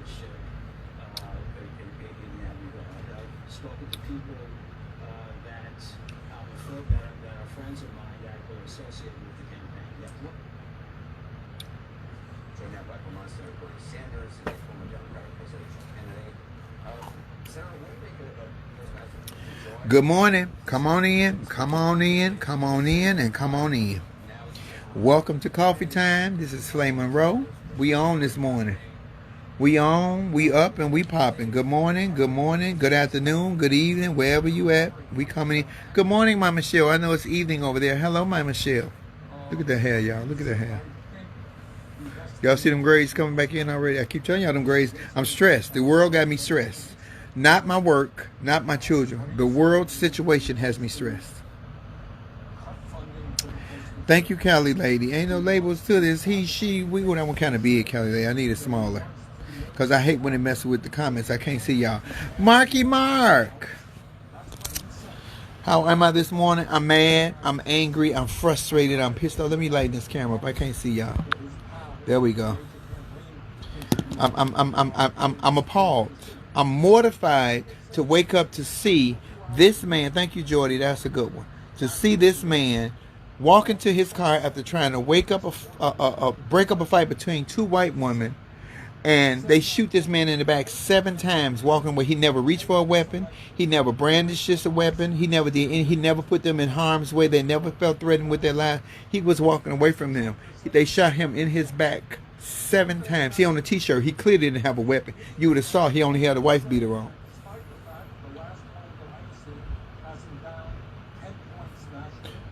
leadership in that regard. I've spoken to people that are friends of mine that were associated with the campaign. Yeah. So now back on Senator Bernie Sanders and the former Democratic presidential candidate. Senator, what do you make of first match? Good morning. Come on in. Come on in. Come on in. And come on in. Welcome to Coffee Time. This is Flay Monroe. We on this morning. We on. We up and we popping. Good morning. Good morning. Good afternoon. Good evening. Wherever you at. We coming in. Good morning, my Michelle. I know it's evening over there. Hello, my Michelle. Look at the hair, y'all. Look at the hair. Y'all see them grades coming back in already? I keep telling y'all them grades. I'm stressed. The world got me stressed. Not my work, not my children. The world situation has me stressed. Thank you, Cali lady. Ain't no labels to this. He, she, we. What kind of big, Cali lady? I need it smaller. Because I hate when they mess with the comments. I can't see y'all. Marky Mark. How am I this morning? I'm mad. I'm angry. I'm frustrated. I'm pissed off. Let me lighten this camera up. I can't see y'all. There we go. I'm appalled. I'm mortified to wake up to see this man. Thank you, Jordy. That's a good one. To see this man walk into his car after trying to break up a fight between two white women, and they shoot this man in the back 7 times. Walking where he never reached for a weapon. He never brandished a weapon. He never did. He never put them in harm's way. They never felt threatened with their lives. He was walking away from them. They shot him in his back 7 times. He on a t-shirt. He clearly didn't have a weapon. You would have saw he only had a wife beater on.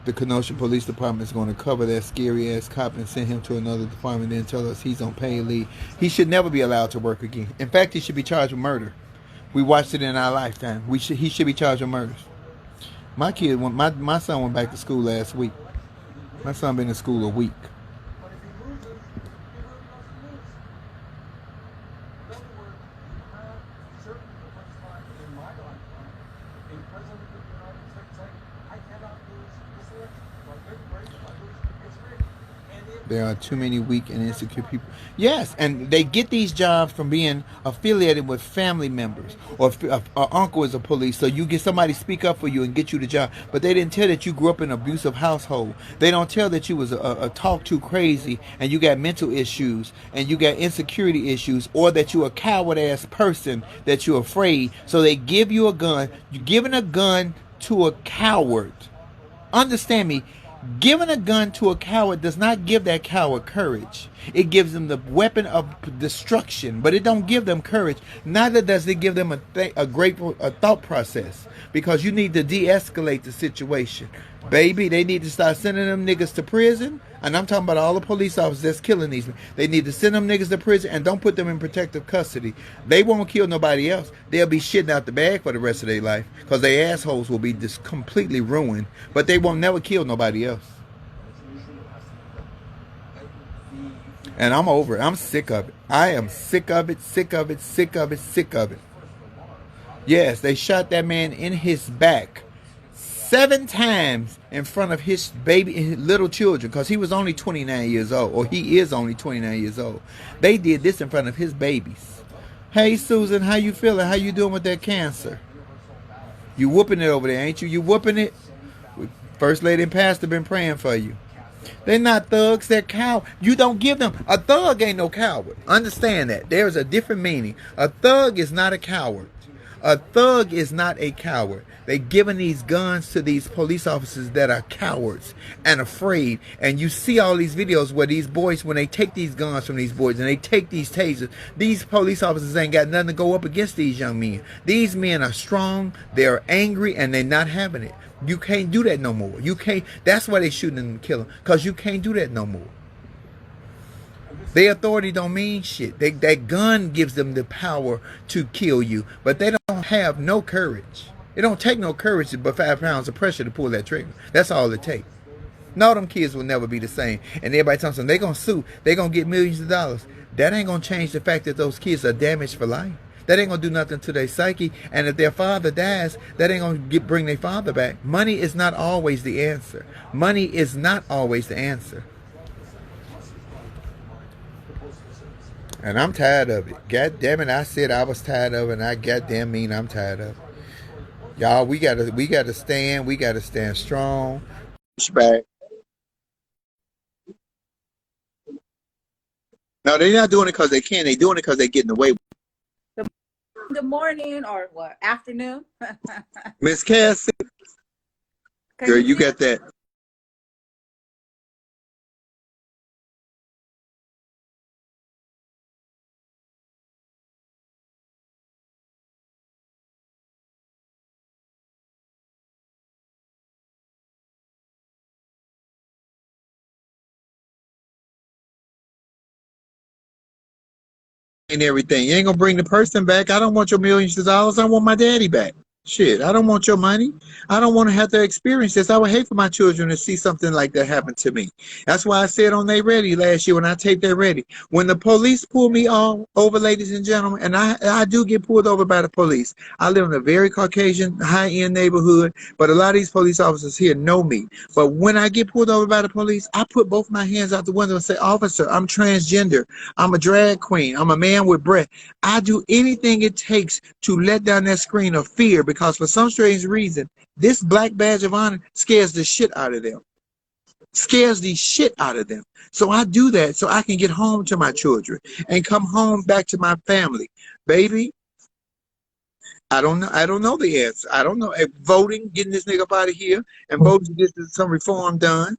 The Kenosha Police Department is going to cover that scary ass cop and send him to another department, then tell us he's on paid leave. He should never be allowed to work again. In fact, he should be charged with murder. We watched it in our lifetime. He should be charged with murder. My son went back to school last week. My son been in school a week. There are too many weak and insecure people. Yes, and they get these jobs from being affiliated with family members, or uncle is a police, so you get somebody speak up for you and get you the job. But they didn't tell that you grew up in an abusive household. They don't tell that you was a talk too crazy and you got mental issues and you got insecurity issues, or that you a coward ass person, that you're afraid. So they give you a gun. You're giving a gun to a coward. Understand me. Giving a gun to a coward does not give that coward courage. It gives them the weapon of destruction, but it don't give them courage. Neither does it give them a thought process, because you need to de-escalate the situation. Baby, they need to start sending them niggas to prison. And I'm talking about all the police officers that's killing these men. They need to send them niggas to prison and don't put them in protective custody. They won't kill nobody else. They'll be shitting out the bag for the rest of their life, because their assholes will be just completely ruined. But they won't never kill nobody else. And I'm over it. I'm sick of it. I am sick of it, sick of it, sick of it, sick of it. Yes, they shot that man in his back 7 times in front of his baby, his little children, because he was only 29 years old, or he is only 29 years old. They did this in front of his babies. Hey, Susan, how you feeling? How you doing with that cancer? You whooping it over there, ain't you? You whooping it? First Lady and Pastor been praying for you. They're not thugs, they're cowards. You don't give them. A thug ain't no coward. Understand that. There's a different meaning. A thug is not a coward. A thug is not a coward. They giving these guns to these police officers that are cowards and afraid. And you see all these videos where these boys, when they take these guns from these boys and they take these tasers, these police officers ain't got nothing to go up against these young men. These men are strong, they're angry, and they're not having it. You can't do that no more. You can't. That's why they shooting them and killing them, because you can't do that no more. Their authority don't mean shit. That gun gives them the power to kill you, but they don't have no courage. It don't take no courage but 5 pounds of pressure to pull that trigger. That's all it takes. No, them kids will never be the same. And everybody tells them they're going to sue. They're going to get millions of dollars. That ain't going to change the fact that those kids are damaged for life. That ain't going to do nothing to their psyche. And if their father dies, that ain't going to bring their father back. Money is not always the answer. Money is not always the answer. And I'm tired of it. God damn it, I said I was tired of it, and I goddamn mean I'm tired of it. Y'all, we gotta stand. We gotta stand strong. Back. No, they're not doing it because they can. They're doing it because they're getting away with Good good morning or what? Afternoon? it. Miss Cassie, Can girl, you you hear? got that. And everything. You ain't gonna bring the person back. I don't want your millions of dollars. I want my daddy back. Shit, I don't want your money. I don't want to have to experience this. I would hate for my children to see something like that happen to me. That's why I said on They Ready last year when I taped They Ready. When the police pull me all over, ladies and gentlemen, and I do get pulled over by the police. I live in a very Caucasian, high-end neighborhood, but a lot of these police officers here know me. But when I get pulled over by the police, I put both my hands out the window and say, "Officer, I'm transgender. I'm a drag queen. I'm a man with breath." I do anything it takes to let down that screen of fear because for some strange reason, this black badge of honor scares the shit out of them. Scares the shit out of them. So I do that so I can get home to my children and come home back to my family. Baby, I don't know. I don't know the answer. I don't know. Voting, getting this nigga up out of here and voting to get some reform done.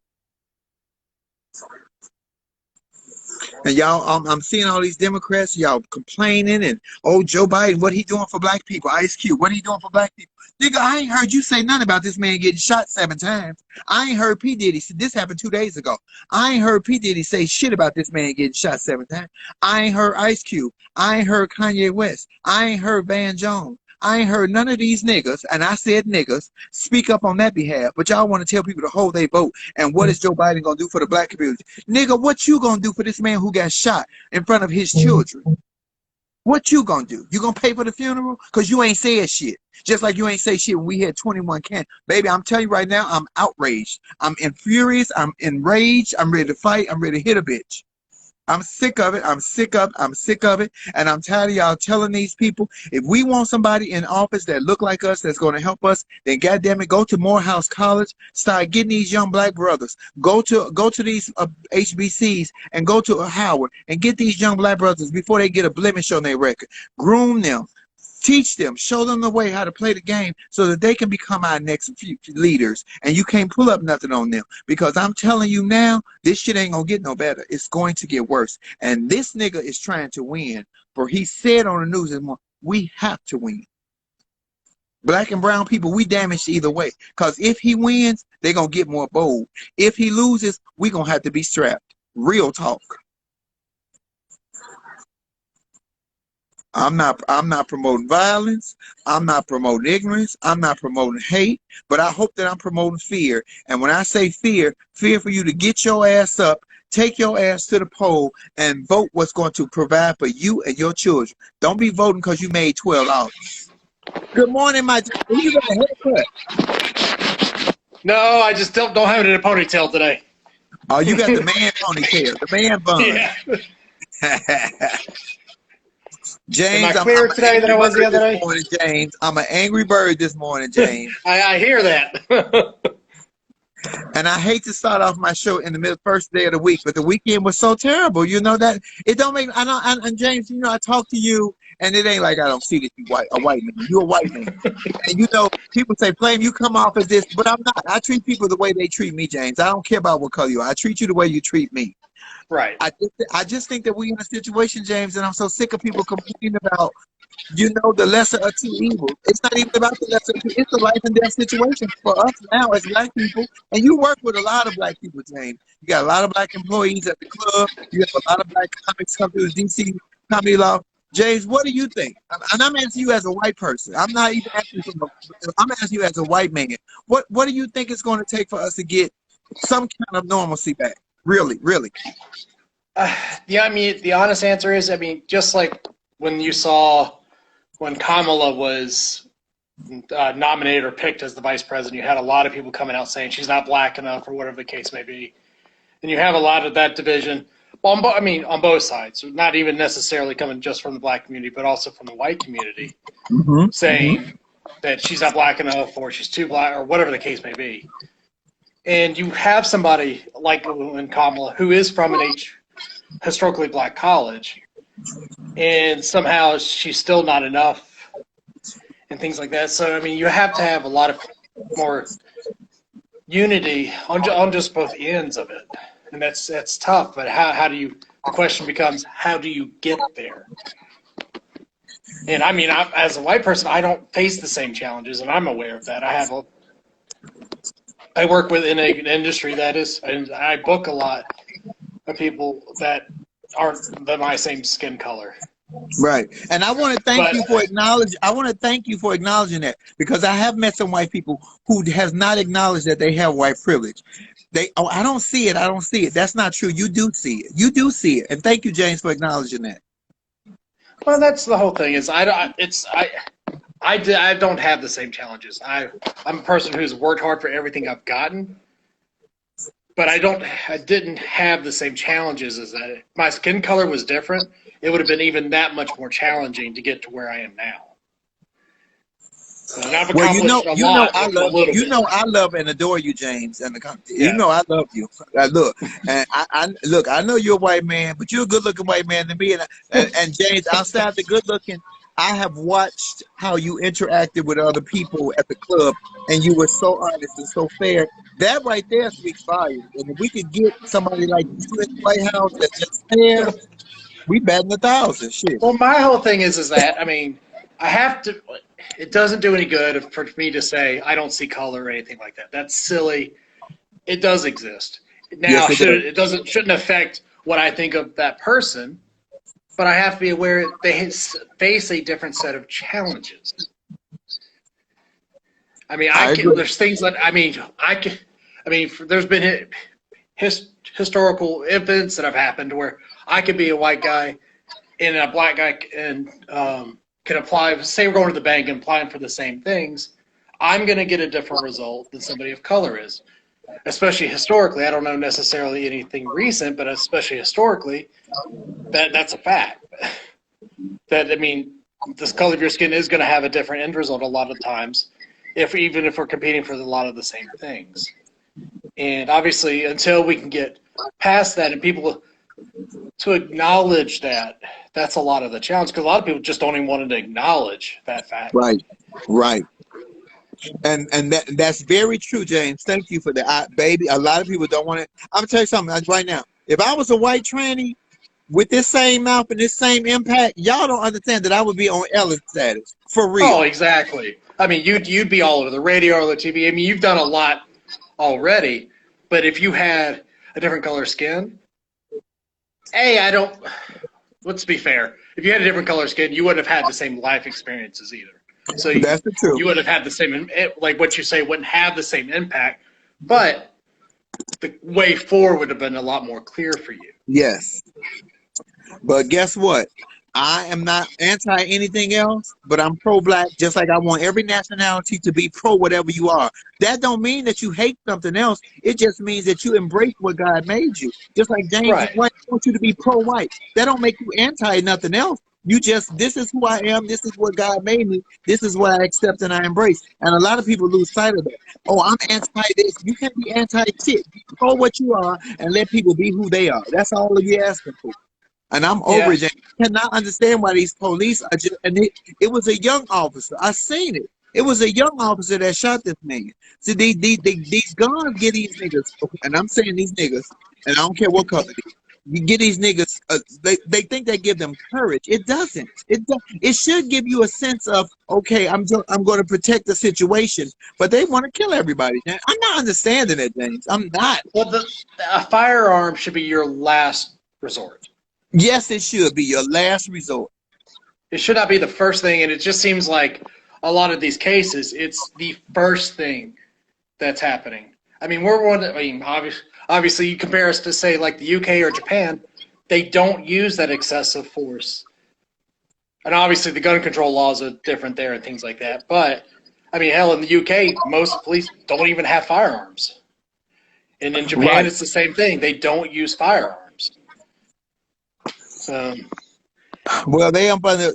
And y'all, I'm seeing all these Democrats, y'all complaining and, oh, Joe Biden, what he doing for black people? Ice Cube, what he doing for black people? Nigga, I ain't heard you say nothing about this man getting shot 7 times. I ain't heard P. Diddy, this happened 2 days ago. I ain't heard P. Diddy say shit about this man getting shot 7 times. I ain't heard Ice Cube. I ain't heard Kanye West. I ain't heard Van Jones. I ain't heard none of these niggas, and I said niggas, speak up on that behalf. But y'all want to tell people to hold their vote. And what is Joe Biden going to do for the black community? Nigga, what you gonna do for this man who got shot in front of his children? What you gonna do? You gonna pay for the funeral? Cause you ain't said shit. Just like you ain't say shit when we had 21 can. Baby, I'm telling you right now, I'm outraged. I'm infurious. I'm enraged. I'm ready to fight. I'm ready to hit a bitch. I'm sick of it. I'm sick of it. And I'm tired of y'all telling these people, if we want somebody in office that look like us, that's going to help us, then goddamn it, go to Morehouse College, start getting these young black brothers. Go to these HBCs and go to Howard and get these young black brothers before they get a blemish on their record. Groom them. Teach them, show them the way how to play the game so that they can become our next few leaders. And you can't pull up nothing on them because I'm telling you now, this shit ain't gonna get no better. It's going to get worse. And this nigga is trying to win. For he said on the news this morning, we have to win. Black and brown people, we damaged either way. Because if he wins, they're gonna get more bold. If he loses, we gonna have to be strapped. Real talk. I'm not promoting violence. I'm not promoting ignorance. I'm not promoting hate, but I hope that I'm promoting fear. And when I say fear, fear for you to get your ass up, take your ass to the poll and vote what's going to provide for you and your children. Don't be voting because you made $12. Good morning, my who you got a haircut? No, I just don't have it in a ponytail today. Oh, you got the man ponytail, the man bun. Yeah. James, Am I clearer today than I was the other day? Morning, James. I'm an angry bird this morning, James. I hear that. And I hate to start off my show in the first day of the week, but the weekend was so terrible. You know that it don't make. I know, and James, you know, I talk to you, and it ain't like I don't see that you a white man. You're a white man, and you know, people say, "Flame, you come off as this," but I'm not. I treat people the way they treat me, James. I don't care about what color you are. I treat you the way you treat me. Right. I just think that we're in a situation, James, and I'm so sick of people complaining about, you know, the lesser of two evils. It's not even about the lesser of two. It's a life and death situation for us now as black people. And you work with a lot of black people, James. You got a lot of black employees at the club. You have a lot of black comics come to the DC Comedy Law. James, what do you think? And I'm asking you as a white person. I'm not even asking you I'm asking you as a white man. What do you think it's going to take for us to get some kind of normalcy back? Really, really. Yeah, I mean, the honest answer is, I mean, just like when you saw when Kamala was nominated or picked as the vice president, you had a lot of people coming out saying she's not black enough or whatever the case may be. And you have a lot of that division. Well, on both sides, not even necessarily coming just from the black community, but also from the white community, saying that she's not black enough or she's too black or whatever the case may be. And you have somebody like Kamala who is from an historically black college, and somehow she's still not enough and things like that. So, I mean, you have to have a lot of more unity on just both ends of it. And that's tough, but how do you, the question becomes, how do you get there? And I mean, as a white person, I don't face the same challenges, and I'm aware of that. I work in an industry and I book a lot of people that aren't my same skin color. Right. And I want to thank you for acknowledging that, because I have met some white people who has not acknowledged that they have white privilege. I don't see it. I don't see it. That's not true. You do see it. You do see it. And thank you, James, for acknowledging that. Well, that's the whole thing. Is I don't have the same challenges. I'm a person who's worked hard for everything I've gotten, but I didn't have the same challenges as that. If my skin color was different, it would have been even that much more challenging to get to where I am now. And I've accomplished a lot. I love and adore you, James, and you know I love you. Look, and I know you're a white man, but you're a good-looking white man to me. And James, outside the good-looking, I have watched how you interacted with other people at the club, and you were so honest and so fair. That right there speaks volumes. And if we could get somebody like you in the White House that's just fair, we batting 1,000. Shit. Well, my whole thing is that, I mean, I have to. It doesn't do any good for me to say I don't see color or anything like that. That's silly. It does exist. Now, Yes, it shouldn't affect what I think of that person, but I have to be aware they face a different set of challenges. I mean, there's things that there's been historical events that have happened where I could be a white guy and a black guy and can apply. Say we're going to the bank and applying for the same things, I'm going to get a different result than somebody of color is. Especially historically, I don't know necessarily anything recent, but especially historically, that's a fact. That, I mean, this color of your skin is going to have a different end result a lot of times, even if we're competing for a lot of the same things. And obviously, until we can get past that and people to acknowledge that, that's a lot of the challenge, because a lot of people just don't even want to acknowledge that fact. Right. And that's very true, James. Thank you for that. Baby, a lot of people don't want to. I'm going to tell you something right now. If I was a white tranny with this same mouth and this same impact, y'all don't understand that I would be on Ellen status. For real. Oh, exactly. I mean, you'd be all over the radio or the TV. I mean, you've done a lot already. But if you had a different color skin, let's be fair. If you had a different color skin, you wouldn't have had the same life experiences either. So that's the truth. You would have had the same, like what you say, wouldn't have the same impact, but the way forward would have been a lot more clear for you. Yes. But guess what? I am not anti anything else, but I'm pro-black, just like I want every nationality to be pro whatever you are. That don't mean that you hate something else. It just means that you embrace what God made you. Just like James is white, I want you to be pro-white. That don't make you anti nothing else. You just, this is who I am. This is what God made me. This is what I accept and I embrace. And a lot of people lose sight of that. Oh, I'm anti this. You can't be anti shit. Be pro what you are and let people be who they are. That's all you're asking for. And I'm over it. I cannot understand why these police are just, and it was a young officer. I seen it. It was a young officer that shot this man. See, these guns get these niggas, and I'm saying these niggas, and I don't care what color they are. You get these niggas, they think they give them courage. It doesn't. It should give you a sense of, okay, I'm going to protect the situation, but they want to kill everybody. I'm not understanding it, James. I'm not. Well, a firearm should be your last resort. Yes, it should be your last resort. It should not be the first thing, and it just seems like a lot of these cases, it's the first thing that's happening. I mean, obviously, you compare us to, say, like the UK or Japan, they don't use that excessive force. And obviously, the gun control laws are different there and things like that. But, I mean, hell, in the UK, most police don't even have firearms. And in Japan, It's the same thing. They don't use firearms. Well, they up under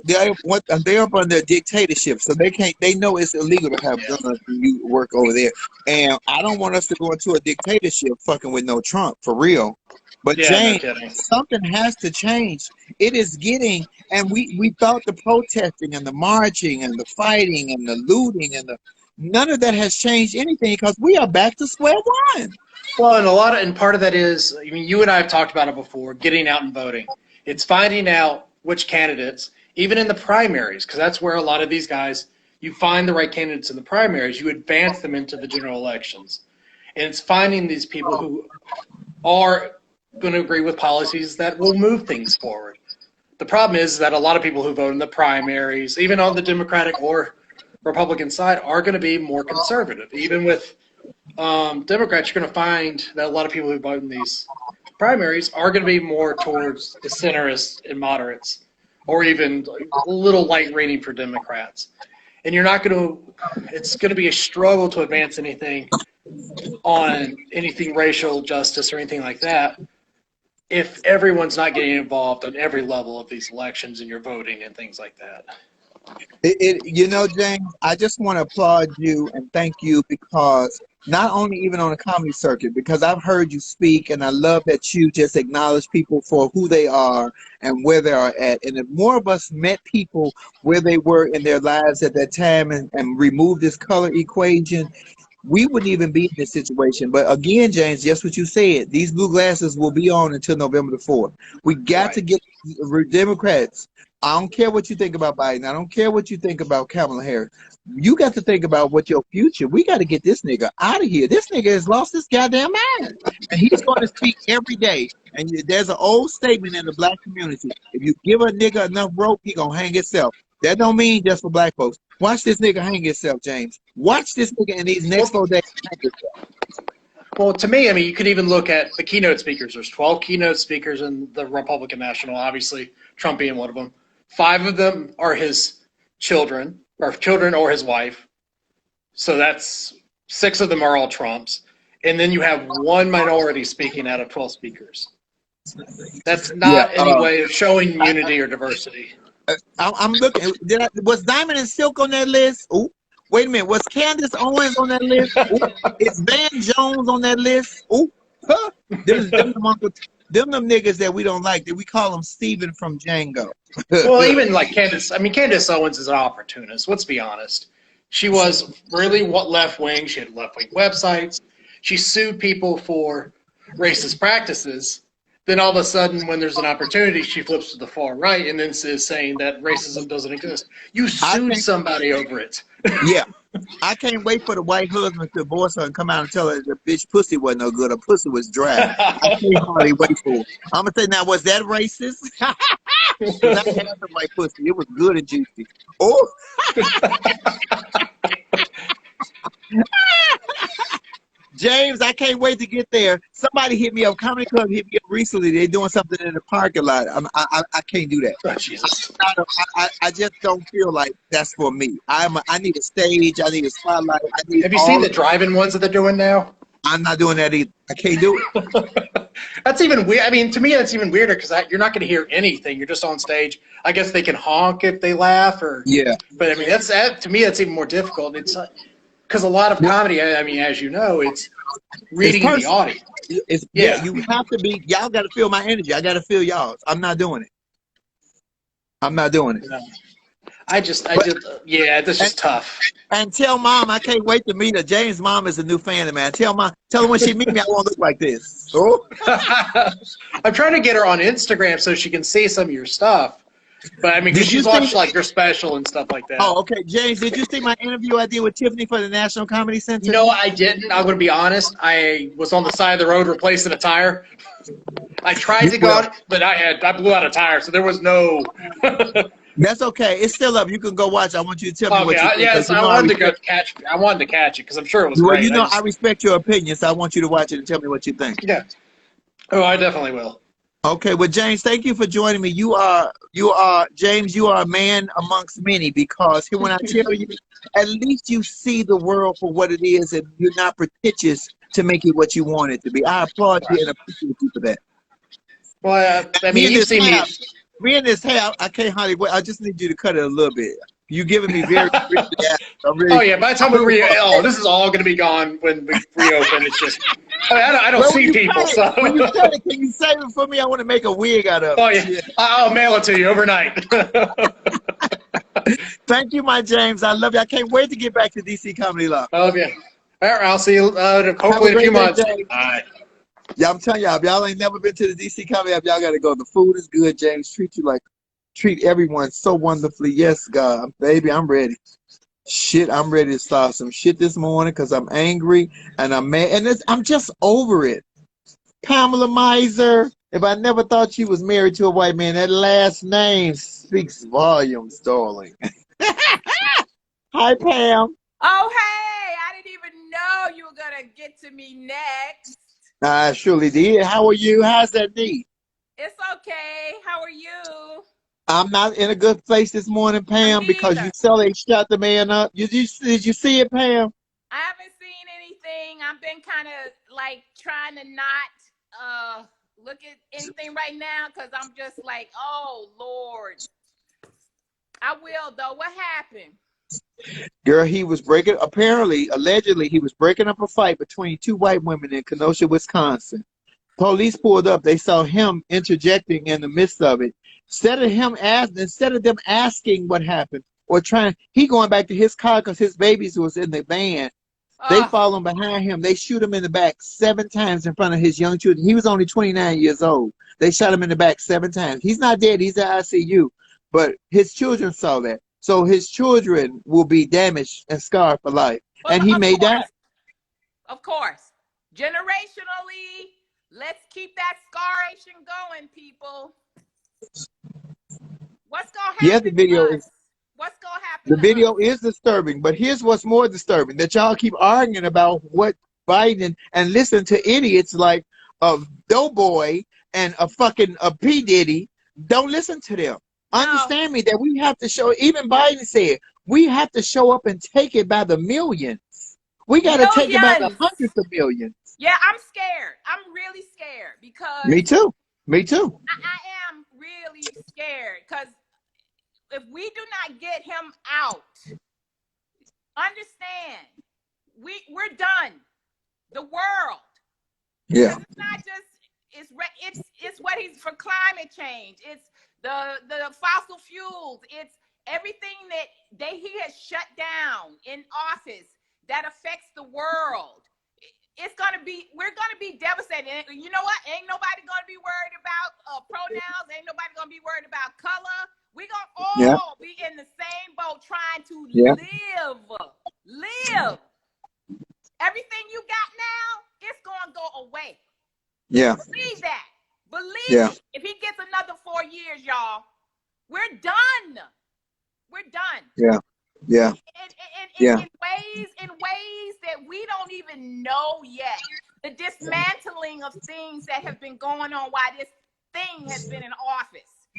a dictatorship, so they can't. They know it's illegal to have guns when you work over there, and I don't want us to go into a dictatorship fucking with no Trump for real. But Yeah, no James, kidding. something has to change. It is getting, and we thought the protesting and the marching and the fighting and the looting and none of that has changed anything because we are back to square one. Well, and part of that is, I mean, you and I have talked about it before, getting out and voting. It's finding out which candidates, even in the primaries, because that's where a lot of these guys, you find the right candidates in the primaries, you advance them into the general elections. And it's finding these people who are going to agree with policies that will move things forward. The problem is that a lot of people who vote in the primaries, even on the Democratic or Republican side, are going to be more conservative. Even with Democrats, you're going to find that a lot of people who vote in these primaries are going to be more towards the centrists and moderates, or even a little light leaning for Democrats. And you're not going to, it's going to be a struggle to advance anything on anything racial justice or anything like that if everyone's not getting involved on every level of these elections and you're voting and things like that. You know, James, I just want to applaud you and thank you because not only even on the comedy circuit, because I've heard you speak and I love that you just acknowledge people for who they are and where they are at. And if more of us met people where they were in their lives at that time and remove this color equation, we wouldn't even be in this situation. But again, James, just what you said, these blue glasses will be on until November the 4th. We got to get Democrats. I don't care what you think about Biden. I don't care what you think about Kamala Harris. You got to think about what your future. We got to get this nigga out of here. This nigga has lost his goddamn mind. And he's going to speak every day. And there's an old statement in the black community. If you give a nigga enough rope, he going to hang himself. That don't mean just for black folks. Watch this nigga hang himself, James. Watch this nigga in these next 4 days hang himself. Well, to me, I mean, you could even look at the keynote speakers. There's 12 keynote speakers in the Republican National, obviously, Trump being one of them. 5 of them are his children or his wife. So that's 6 of them are all Trumps. And then you have 1 minority speaking out of 12 speakers. That's not any way of showing unity or diversity. I'm looking. Was Diamond and Silk on that list? Ooh, wait a minute. Was Candace Owens on that list? Ooh, is Van Jones on that list? Ooh, huh? Them niggas that we don't like, that we call them Steven from Django. Well, even like Candace Owens is an opportunist. Let's be honest. She was really left-wing. She had left-wing websites. She sued people for racist practices. Then all of a sudden, when there's an opportunity, she flips to the far right and then is saying that racism doesn't exist. You sued somebody over it. Yeah. I can't wait for the white husband to divorce her and come out and tell her the bitch pussy wasn't no good. Her pussy was dry. I can't hardly wait for it. I'm going to say, now, was that racist? Because I had some white pussy. It was good and juicy. Oh. James, I can't wait to get there. Somebody hit me up. Comedy Club hit me up recently. They're doing something in the parking lot. I can't do that. Oh, Jesus. I just don't feel like that's for me. I need a stage. I need a spotlight. Have you seen the drive-in ones that they're doing now? I'm not doing that either. I can't do it. That's even weird. I mean, to me, that's even weirder because you're not going to hear anything. You're just on stage. I guess they can honk if they laugh, or yeah. But I mean, to me, that's even more difficult. It's because a lot of comedy, I mean, as you know, it's reading the audience. You have to be. Y'all got to feel my energy. I got to feel y'all's. I'm not doing it. I'm not doing it. No. This is tough. And tell Mom I can't wait to meet her. James' mom is a new fan of mine. Tell her when she meet me I won't look like this. Oh. I'm trying to get her on Instagram so she can see some of your stuff. But I mean, because she's watched like your special and stuff like that. Oh, okay. James, did you see my interview I did with Tiffany for the National Comedy Center? No, I didn't. I'm going to be honest. I was on the side of the road replacing a tire. I tried to go out, but I blew out a tire, so there was no. That's okay. It's still up. You can go watch. I want you to tell me what you think. Yes, I wanted to catch it because I'm sure it was great. You know, I respect your opinion, so I want you to watch it and tell me what you think. Yeah. Oh, I definitely will. Okay, well, James, thank you for joining me. You are James. You are a man amongst many because when I tell you, at least you see the world for what it is, and you're not pretentious to make it what you want it to be. I applaud you and appreciate you for that. Well, I mean, you've seen me. me and this hair, I can't hardly wait. I just need you to cut it a little bit. You giving me very crispy ass. I'm really, Oh yeah, by the time this is all going to be gone when we reopen. It's just, I don't well, when see you people, cut it, so. when you cut it, can you save it for me? I want to make a wig out of it. Oh yeah, Shit. I'll mail it to you overnight. Thank you, my James. I love you. I can't wait to get back to DC Comedy Law. I love you. All right, I'll see you hopefully in a few great day, months. James. All right. Yeah, I'm telling y'all, if y'all ain't never been to the DC Comedy Lab, y'all got to go. The food is good. James treat everyone so wonderfully. Yes, God, baby, I'm ready. Shit, I'm ready to start some shit this morning because I'm angry and I'm mad, and I'm just over it. Pamela Meiser. If I never thought she was married to a white man, that last name speaks volumes, darling. Hi, Pam. Oh, hey, I didn't even know you were going to get to me next. I surely did. How are you? How's that knee? It's okay. How are you? I'm not in a good place this morning, Pam, because you Neither. saw they shot the man up. Did you see it, Pam? I haven't seen anything. I've been kind of like trying to not look at anything right now because I'm just like, oh, Lord. I will, though. What happened? Girl, he was allegedly, he was breaking up a fight between two white women in Kenosha, Wisconsin. Police pulled up. They saw him interjecting in the midst of it. Instead of them asking what happened or he going back to his car because his babies was in the van. They following behind him. They shoot him in the back 7 times in front of his young children. He was only 29 years old. They shot him in the back 7 times. He's not dead. He's at ICU. But his children saw that. So his children will be damaged and scarred for life. Well, and he may die. Of course. Generationally, let's keep that scarration going, people. What's going to happen? Yeah, the video is. What's going to happen? The video is disturbing, but here's what's more disturbing: that y'all keep arguing about what Biden and listen to idiots like a Doughboy and a P. Diddy. Don't listen to them. No. Understand me that we have to show. Even Biden said we have to show up and take it by the millions. We got to take it by the hundreds of millions. Yeah, I'm scared. I'm really scared because. Me too. Me too. I am really scared because if we do not get him out, understand, we're done. The world. Yeah. It's not just it's what he's for climate change. It's the fossil fuels. It's everything that he has shut down in office that affects the world. We're gonna be devastated. And you know what? Ain't nobody gonna be worried about pronouns. Ain't nobody gonna be worried about color. We're gonna all be in the same boat trying to live. Everything you got now, it's gonna go away. Yeah. Believe that. Believe it. If he gets another 4 years, y'all, we're done. We're done. Yeah. Yeah. In ways that we don't even know yet. The dismantling of things that have been going on while this thing has been in office.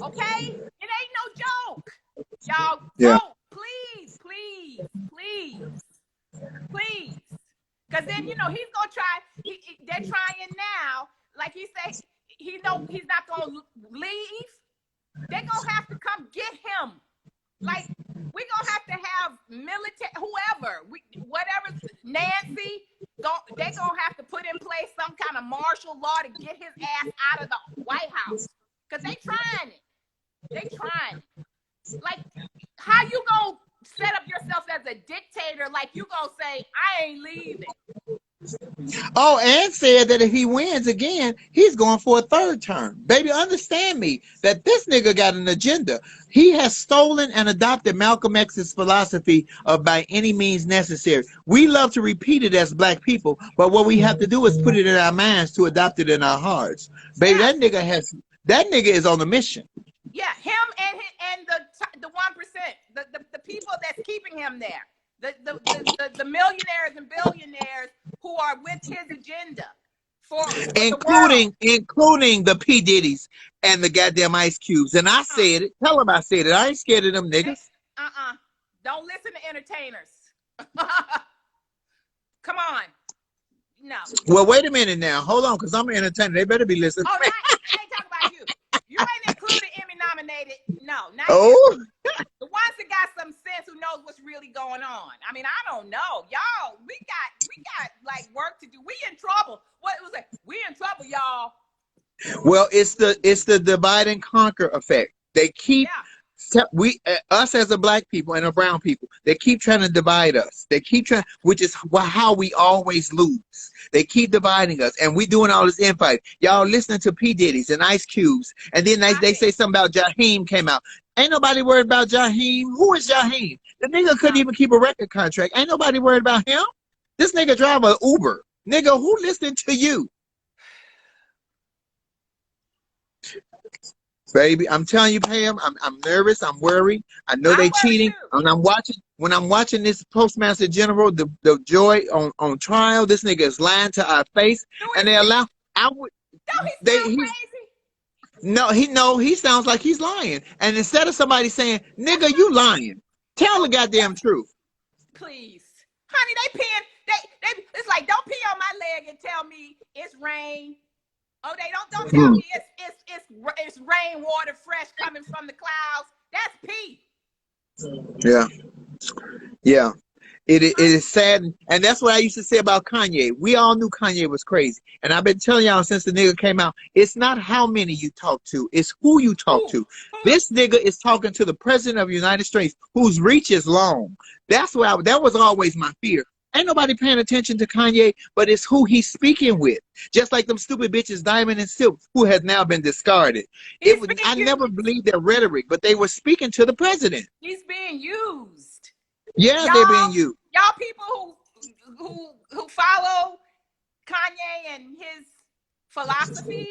Okay? It ain't no joke. Y'all don't. Please. Because then, he's going to try. They're trying now. Like he said, he know he's not going to leave. They're going to have to come get him. Like, we're going to have military, whoever, whatever, Nancy, they're going to have to put in place some kind of martial law to get his ass out of the White House. Because they trying it. Like, how you going to set up yourself as a dictator like you going to say, I ain't leaving? Oh, and said that if he wins again, he's going for a 3rd term. Baby, understand me that this nigga got an agenda. He has stolen and adopted Malcolm X's philosophy of by any means necessary. We love to repeat it as black people, but what we have to do is put it in our minds to adopt it in our hearts. Baby, that nigga is on a mission. Yeah, him and the 1%, the people that's keeping him there. The millionaires and billionaires who are with his agenda, including the P. Diddy's and the goddamn Ice Cubes. And I said it. Tell them I said it. I ain't scared of them niggas. Don't listen to entertainers. Come on. No. Well, wait a minute now. Hold on, because I'm an entertainer. They better be listening. All right. I ain't talking about you. You ain't included indoctrinated. No, not you. Oh, The ones that got some sense, who knows what's really going on. I mean, I don't know, y'all. We got like work to do. We in trouble. What was it? We in trouble, y'all. well, it's the divide and conquer effect. They keep us as a black people and a brown people. They keep trying to divide us. They keep trying, which is how we always lose. They keep dividing us, and we doing all this infight. Y'all listening to P Diddy's and Ice Cube's, and then they say something about Jaheim came out. Ain't nobody worried about Jaheim. Who is Jaheim? The nigga couldn't even keep a record contract. Ain't nobody worried about him. This nigga drive an Uber. Nigga, who listening to you? Baby, I'm telling you, Pam, I'm nervous. I'm worried. I know they cheating. When I'm watching this Postmaster General, the joy on trial, this nigga is lying to our face, and they allow. He sounds like he's lying. And instead of somebody saying, "Nigga, you lying," tell the goddamn truth. Please, honey, they peeing. It's like, don't pee on my leg and tell me it's rain. Oh, they don't tell me it's rainwater fresh coming from the clouds. That's pee. Yeah. It is sad, and that's what I used to say about Kanye. We all knew Kanye was crazy, and I've been telling y'all since the nigga came out, it's not how many you talk to, it's who you talk to. This nigga is talking to the president of the United States, whose reach is long. That was always my fear. Ain't nobody paying attention to Kanye, but it's who he's speaking with. Just like them stupid bitches, Diamond and Silk, who has now been discarded. I never believed their rhetoric, but they were speaking to the president. He's being used. Yeah, they're being used. Y'all people who follow Kanye and his philosophies,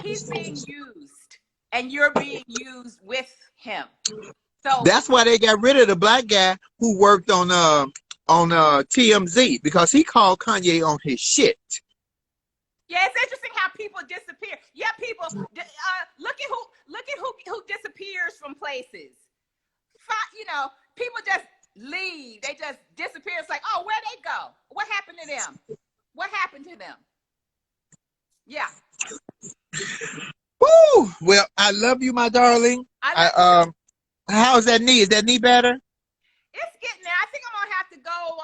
he's being used, and you're being used with him. So that's why they got rid of the black guy who worked on TMZ, because he called Kanye on his shit. Yeah, it's interesting how people disappear. Yeah, people look at who disappears from places. People just leave. They just disappear. It's like, oh, where'd they go? What happened to them? What happened to them? Yeah. Woo! Well, I love you, my darling. How's that knee? Is that knee better? It's getting there. I think I'm gonna have to go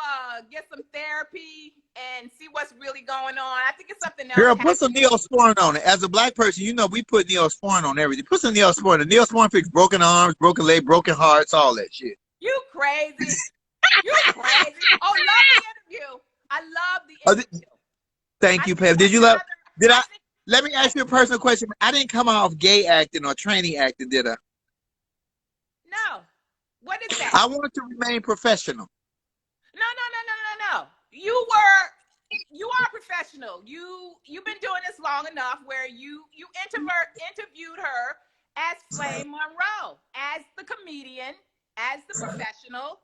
get some therapy and see what's really going on. I think it's something else. Girl, put some Neosporin on it. As a black person, we put Neosporin on everything. Put some Neosporin. The Neosporin fix broken arms, broken leg, broken hearts, all that shit. You crazy. You crazy. Oh, love the interview. I love the interview. Thank you, Pam. Let me ask you a personal question. I didn't come off gay acting or tranny acting, did I? No. What is that? I wanted to remain professional. No. You are professional. You've been doing this long enough where you interviewed her as Flame Monroe, as the comedian, as the professional.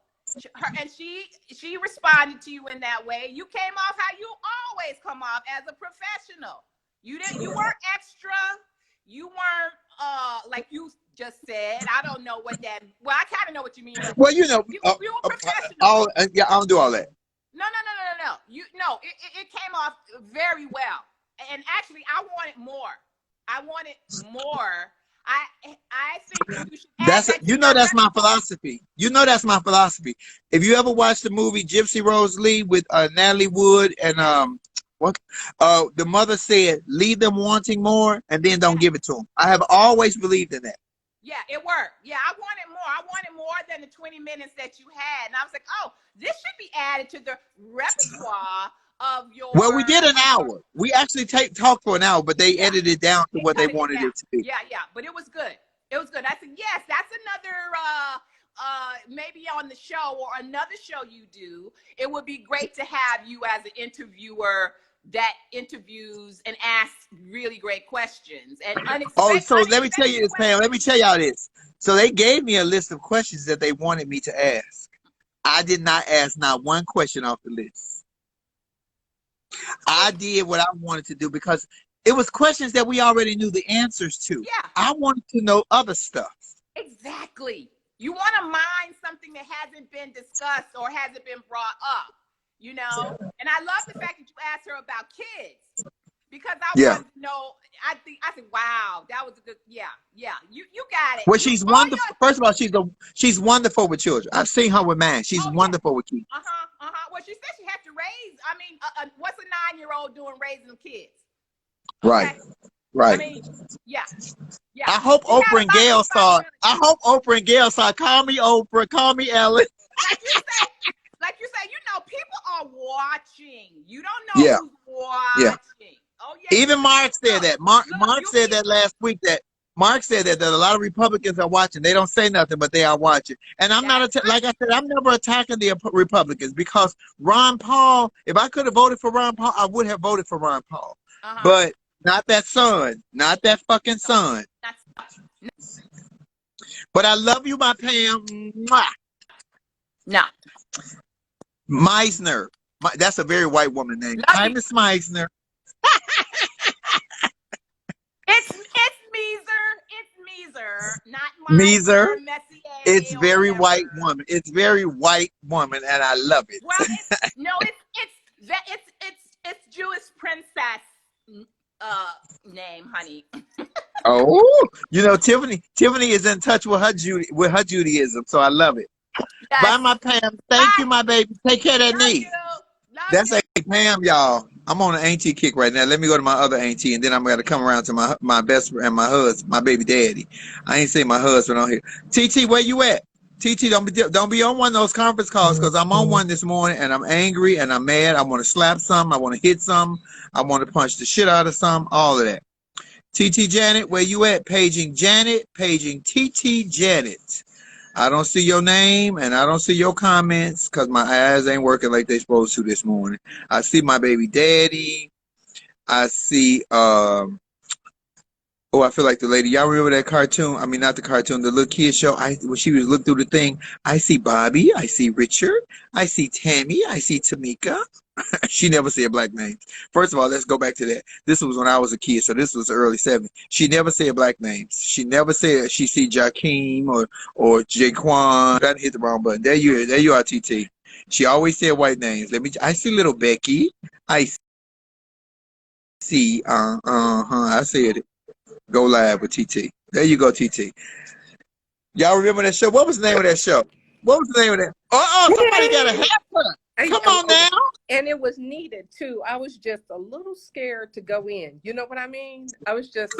And she responded to you in that way. You came off how you always come off, as a professional. You weren't extra. You weren't like you just said. I don't know what that. Well, I kind of know what you mean. Well, you were professional. I don't do all that. No. It came off very well. And actually, I wanted more. I think you should add that's my philosophy. That's my philosophy. If you ever watched the movie Gypsy Rose Lee with Natalie Wood and the mother said, leave them wanting more and then don't give it to them. I have always believed in that. Yeah, it worked. Yeah, I wanted more. I wanted more than the 20 minutes that you had. And I was like, oh, this should be added to the repertoire of your... Well, we did an hour. We actually talked for an hour, but they edited it down to what they wanted it to be. Yeah, but it was good. It was good. I said, yes, that's another, maybe on the show or another show you do. It would be great to have you as an interviewer that interviews and asks really great questions and unexpected. Oh, so let me tell you this, Pam. Let me tell y'all this. So they gave me a list of questions that they wanted me to ask. I did not ask not one question off the list. I did what I wanted to do because it was questions that we already knew the answers to. Yeah. I wanted to know other stuff. Exactly. You want to mine something that hasn't been discussed or hasn't been brought up. And I love the fact that you asked her about kids. because I Yeah. wanted to know. I said, wow, that was a good. Yeah. You got it. Well, she's All wonderful. your, First of all, she's wonderful with children. I've seen her with mine. She's oh yeah. wonderful with kids. Well, she said she had to raise. I mean, what's a 9-year-old doing raising kids? Right. Okay. Right. I mean, yeah. I hope She got Oprah a and lot of Gail saw. responsibility. I hope Oprah and Gail saw. Call me Oprah. Call me Ellen. Like you say, people are watching. You don't know Yeah. who's Yeah. watching. Oh yeah. Even Mark said that. Mark you said that last week. That Mark said that a lot of Republicans are watching. They don't say nothing, but they are watching. And I'm not like I said. I'm never attacking the Republicans because Ron Paul. If I could have voted for Ron Paul, I would have voted for Ron Paul. But not that son. Not that fucking son. But I love you, my Pam. Mwah. No. Meisner. That's a very white woman name. Hi, Miss Meisner. It's Meiser, not Meiser. Messier. It's or very whatever. white woman. It's very white woman, and I love it. Well, it's Jewish princess name, honey. Oh, Tiffany is in touch with her Judaism, so I love it. Yes. Bye, my Pam. Thank you, my baby. Take care of that knee. That's a Pam, y'all. I'm on an auntie kick right now. Let me go to my other auntie, and then I'm gonna come around to my best friend, my husband, my baby daddy. I ain't say my husband on here. TT, where you at? TT, don't be on one of those conference calls because I'm on one this morning and I'm angry and I'm mad. I want to slap some. I want to hit some. I want to punch the shit out of some. All of that. TT Janet, where you at? Paging Janet, paging TT Janet. I don't see your name and I don't see your comments because my eyes ain't working like they supposed to this morning. I see my baby daddy. I see I feel like the lady. Y'all remember that cartoon? I mean, not the cartoon, the little kid show. When she was looking through the thing, I see Bobby. I see Richard. I see Tammy. I see Tamika. She never said black names. First of all, let's go back to that. This was when I was a kid, so this was the early 70s. She never said black names. She never said she see Jakeem or Jaquan. I hit the wrong button. There you are, TT. She always said white names. I see little Becky. I see I said it. Go live with TT. There you go, TT. Y'all remember that show? What was the name of that show? What was the name of that? Somebody got a haircut. Come on now. And it was needed too. I was just a little scared to go in. You know what I mean? I was just.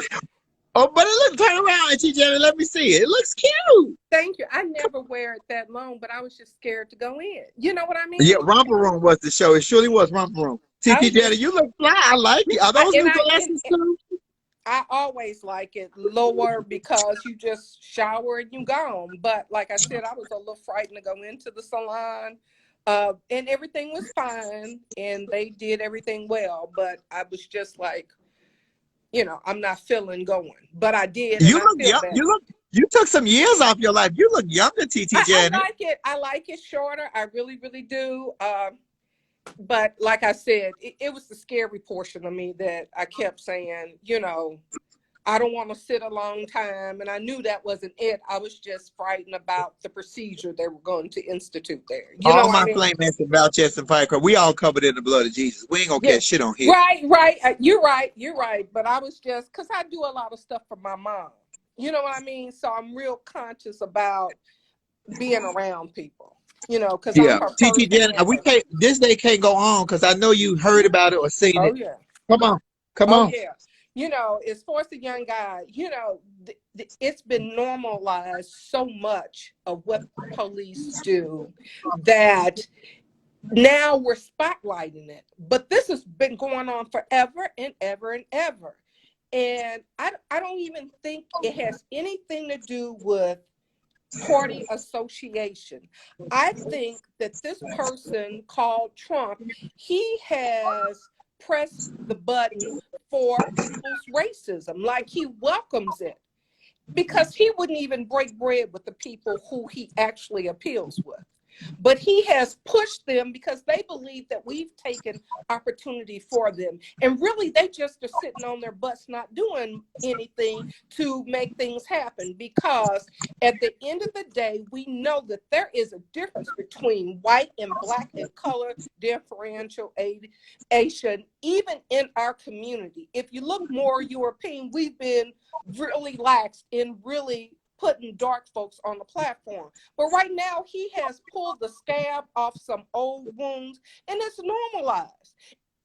Oh, but turn around, Auntie Janet. Let me see it. It looks cute. Thank you. I never wear it that long, but I was just scared to go in. You know what I mean? Yeah, Romper Room was the show. It surely was Romper Room. TT Janet, you look fly. I like it. Are those new glasses too? I always like it lower because you just shower and you gone. But like I said, I was a little frightened to go into the salon. And everything was fine and they did everything well. But I was just like, I'm not feeling going. But I did. You look young. You took some years off your life. You look younger, TT Janet. I like it. I like it shorter. I really, really do. But like I said, it was the scary portion of me that I kept saying, I don't want to sit a long time. And I knew that wasn't it. I was just frightened about the procedure they were going to institute there. All my flame and about chest and firecracker, we all covered in the blood of Jesus. We ain't going to catch shit on here. Right. You're right. But I was just, because I do a lot of stuff for my mom. You know what I mean? So I'm real conscious about being around people. Because TT Janet, this day can't go on because I know you heard about it or seen it. Yeah. Come on. Yeah. As far as the young guy, it's been normalized so much of what police do that now we're spotlighting it. But this has been going on forever and ever and ever. And I don't even think it has anything to do with party association. I think that this person called Trump, he has pressed the button for people's racism, like he welcomes it, because he wouldn't even break bread with the people who he actually appeals with. But he has pushed them because they believe that we've taken opportunity for them. And really, they just are sitting on their butts, not doing anything to make things happen. Because at the end of the day, we know that there is a difference between white and black and color differentiation, even in our community. If you look more European, we've been really lax in really putting dark folks on the platform. But right now, he has pulled the scab off some old wounds, and it's normalized.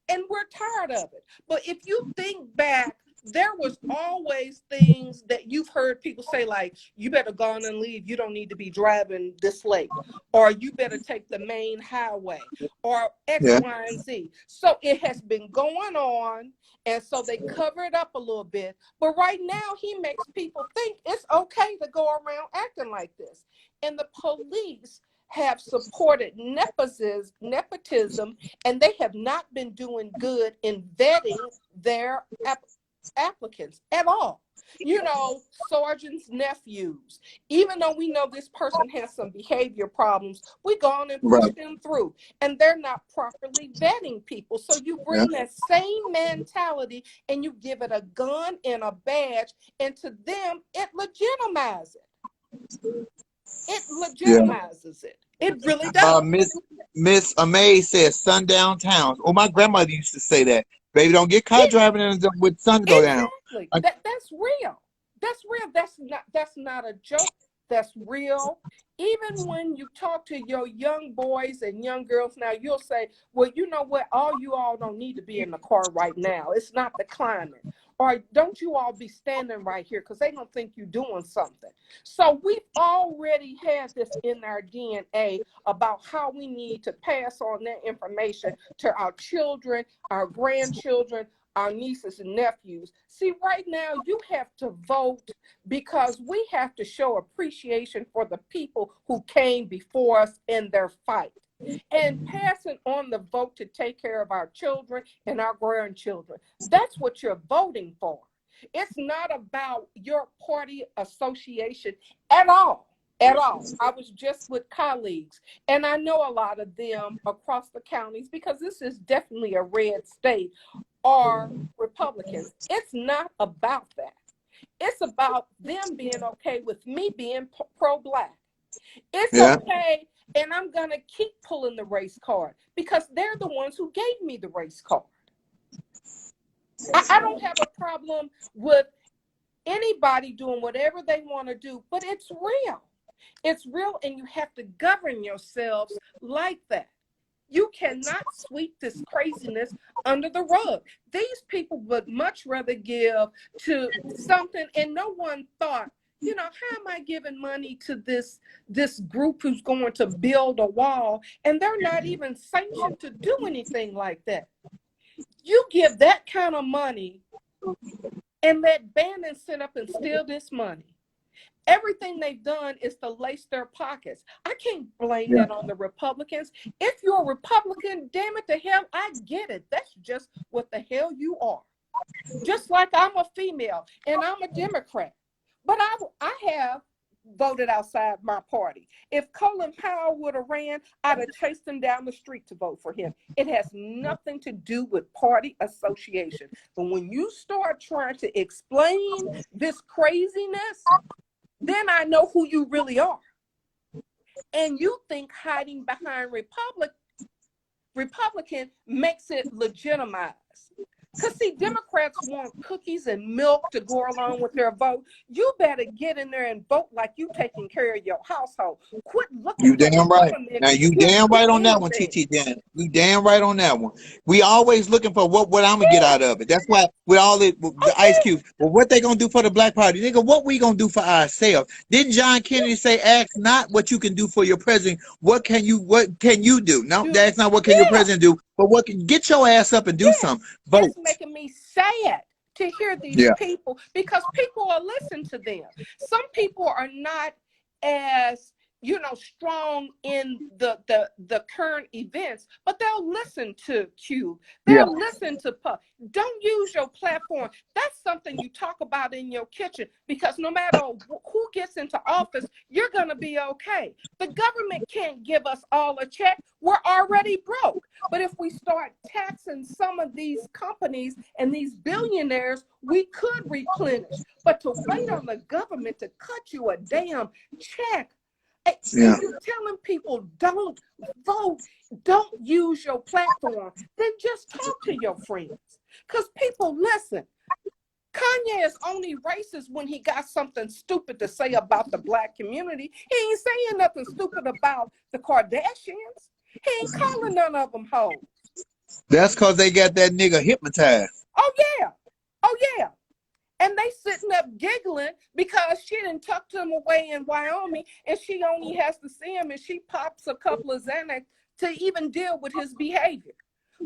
And we're tired of it. But if you think back, there was always things that you've heard people say, like, you better go on and leave. You don't need to be driving this late. Or you better take the main highway. Or X, Yeah. Y, and Z. So it has been going on. And so they cover it up a little bit. But right now, he makes people think it's okay to go around acting like this. And the police have supported nepotism, and they have not been doing good in vetting their applicants at all. You know, sergeants' nephews, even though we know this person has some behavior problems, we go on and push Right. them through, and they're not properly vetting people. So you bring that same mentality and you give it a gun and a badge, and to them, it legitimizes it. It legitimizes it. It really does. Miss Amay says sundown towns. Oh, my grandmother used to say that. Baby, don't get caught driving in with sun go down. Exactly. That's real. That's real. That's not a joke. That's real. Even when you talk to your young boys and young girls now, you'll say, well, you know what? All you all don't need to be in the car right now. It's not the climate. Or don't you all be standing right here, because they don't think you're doing something. So we've already had this in our DNA about how we need to pass on that information to our children, our grandchildren, our nieces and nephews. See, right now you have to vote because we have to show appreciation for the people who came before us in their fight. And passing on the vote to take care of our children and our grandchildren. That's what you're voting for. It's not about your party association at all. At all. I was just with colleagues, and I know a lot of them across the counties, because this is definitely a red state, are Republicans. It's not about that. It's about them being okay with me being pro-Black. It's okay, and I'm going to keep pulling the race card because they're the ones who gave me the race card. I don't have a problem with anybody doing whatever they want to do, but it's real. It's real, and you have to govern yourselves like that. You cannot sweep this craziness under the rug. These people would much rather give to something, and no one thought, you know, how am I giving money to this group who's going to build a wall, and they're not even sanctioned to do anything like that? You give that kind of money and let Bannon sit up and steal this money. Everything they've done is to lace their pockets. I can't blame that on the Republicans. If you're a Republican, damn it to hell, I get it. That's just what the hell you are. Just like I'm a female and I'm a Democrat. But I have voted outside my party. If Colin Powell would have ran, I'd have chased him down the street to vote for him. It has nothing to do with party association. But when you start trying to explain this craziness, then I know who you really are. And you think hiding behind Republican makes it legitimized. Because, see, Democrats want cookies and milk to go along with their vote. You better get in there and vote like you taking care of your household. Quit looking You damn right. Now you damn right on that one, anything. TT Dan. You damn right on that one. We always looking for what I'm gonna get out of it. That's why with all the Ice Cubes. Well, what they gonna do for the Black Party? Nigga, what we gonna do for ourselves? Didn't John Kennedy say, ask not what you can do for your president, what can you do? No, that's not what can your president do, but what can get your ass up and do something. Vote. It's making me sad to hear these people, because people will listen to them. Some people are not as, strong in the current events, but they'll listen to Q. Yeah. They'll listen to Puff. Don't use your platform. That's something you talk about in your kitchen, because no matter who gets into office, you're going to be okay. The government can't give us all a check. We're already broke. But if we start taxing some of these companies and these billionaires, we could replenish. But to wait on the government to cut you a damn check, and Yeah. you're telling people don't vote, don't use your platform, then just talk to your friends. Because people listen. Kanye is only racist when he got something stupid to say about the Black community. He ain't saying nothing stupid about the Kardashians. He ain't calling none of them hoes. That's because they got that nigga hypnotized. Oh, yeah. Oh, yeah. And they sitting up giggling because she didn't tuck him away in Wyoming, and she only has to see him and she pops a couple of Xanax to even deal with his behavior.